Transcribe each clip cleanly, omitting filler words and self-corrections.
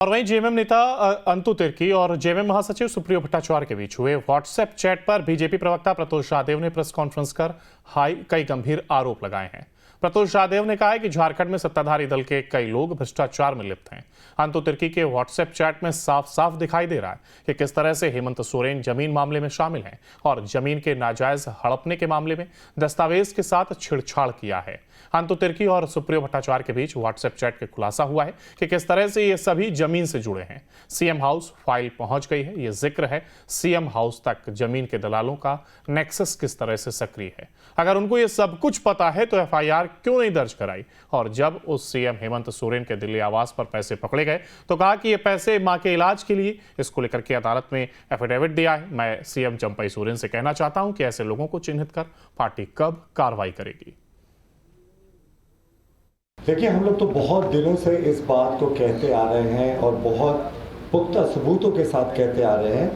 और वहीं जेएमएम नेता अंतु तिर्की और जेएमएम महासचिव सुप्रियो भट्टाचार्य के बीच हुए व्हाट्सएप चैट पर बीजेपी प्रवक्ता प्रत्युष शाहदेव ने प्रेस कॉन्फ्रेंस कर कई गंभीर आरोप लगाए हैं। प्रत्युष शाहदेव ने कहा है कि झारखंड में सत्ताधारी दल के कई लोग भ्रष्टाचार में लिप्त हैं। अंतु तिर्की के व्हाट्सएप चैट में साफ साफ दिखाई दे रहा है कि किस तरह से हेमंत सोरेन जमीन मामले में शामिल हैं और जमीन के नाजायज हड़पने के मामले में दस्तावेज के साथ छेड़छाड़ किया है। अंतु तिर्की और सुप्रियो भट्टाचार्य के बीच व्हाट्सएप चैट के खुलासा हुआ है कि किस तरह से ये सभी जमीन से जुड़े हैं। सीएम हाउस फाइल पहुंच गई है। ये जिक्र है सीएम हाउस तक जमीन के दलालों का नेक्सस किस तरह से सक्रिय है। अगर उनको ये सब कुछ पता है तो एफआईआर क्यों नहीं दर्ज कराई। और जब उस सीएम हेमंत सोरेन के दिल्ली आवास पर पैसे पकड़े गए तो कहा कि ये पैसे मां के इलाज के लिए, इसको लेकर के अदालत में एफिडेविट दिया है। मैं सीएम चंपई सोरेन से कहना चाहता हूं कि ऐसे लोगों को चिन्हित कर पार्टी कब कार्रवाई करेगी। देखिए, हम लोग तो बहुत दिनों से इस बात को कहते आ रहे हैं और बहुत पुख्ता सबूतों के साथ कहते आ रहे हैं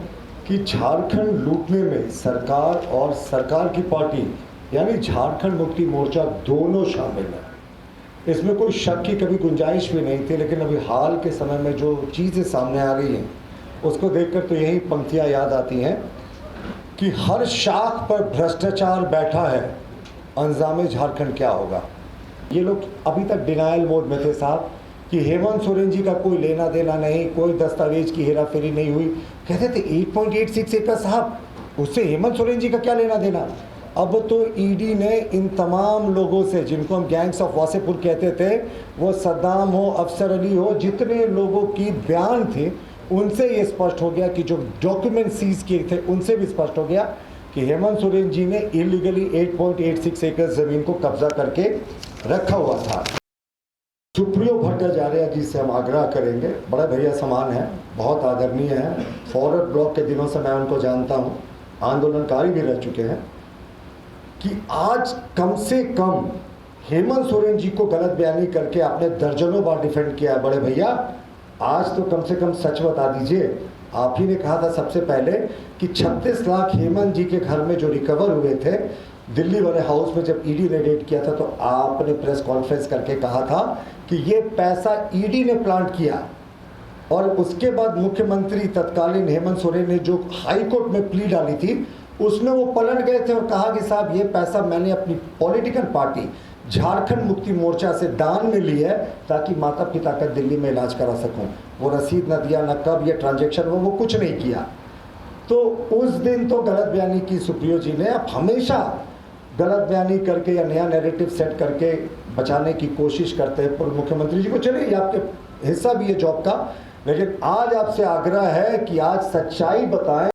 कि झारखंड लूटने में सरकार और सरकार की पार्टी यानी झारखंड मुक्ति मोर्चा दोनों शामिल है। इसमें कोई शक की कभी गुंजाइश भी नहीं थी, लेकिन अभी हाल के समय में जो चीज़ें सामने आ रही हैं उसको देखकर तो यही पंक्तियां याद आती हैं कि हर शाख पर भ्रष्टाचार बैठा है, अंजामे झारखंड क्या होगा। ये लोग अभी तक डिनायल मोड में थे साहब कि हेमंत सोरेन जी का कोई लेना देना नहीं, कोई दस्तावेज की हेराफेरी नहीं हुई। कहते थे 8.86 एकड़ साहब, उससे हेमंत सोरेन जी का क्या लेना देना। अब तो ईडी ने इन तमाम लोगों से, जिनको हम गैंग्स ऑफ वासेपुर कहते थे, वो सद्दाम हो, अफसर अली हो, जितने लोगों की बयान थे उनसे ये स्पष्ट हो गया कि जो डॉक्यूमेंट सीज किए थे उनसे भी स्पष्ट हो गया कि हेमंत सोरेन जी ने इलीगली 8.86 एकड़ जमीन को कब्जा करके रखा हुआ था। सुप्रियो भट्टाचार्य जी से हम आग्रह करेंगे, बड़े भैया समान है, बहुत आदरणीय है, फॉरवर्ड ब्लॉक के दिनों से मैं उनको जानता हूँ, आंदोलनकारी भी रह चुके हैं, कि आज कम से कम हेमंत सोरेन जी को गलत बयानी करके आपने दर्जनों बार डिफेंड किया है। बड़े भैया, आज तो कम से कम सच बता दीजिए। आप ही ने कहा था सबसे पहले कि 36 लाख हेमंत जी के घर में जो रिकवर हुए थे दिल्ली वाले हाउस में, जब ईडी ने रेड किया था तो आपने प्रेस कॉन्फ्रेंस करके कहा था कि ये पैसा ईडी ने प्लांट किया। और उसके बाद मुख्यमंत्री तत्कालीन हेमंत सोरेन ने जो हाई कोर्ट में प्ली डाली थी उसमें वो पलट गए थे और कहा कि साहब ये पैसा मैंने अपनी पॉलिटिकल पार्टी झारखंड मुक्ति मोर्चा से दान में लिया है ताकि माता पिता का दिल्ली में इलाज करा सकूं। वो रसीद न दिया, न कब ये ट्रांजैक्शन हुआ, वो कुछ नहीं किया। तो उस दिन तो गलत बयानी की सुप्रियो जी ने। अब हमेशा गलत बयानी करके या नया नैरेटिव सेट करके बचाने की कोशिश करते हैं पूर्व मुख्यमंत्री जी को। चलिए, ये आपके हिस्सा भी है जॉब का, लेकिन आज आपसे आग्रह है कि आज सच्चाई बताएं।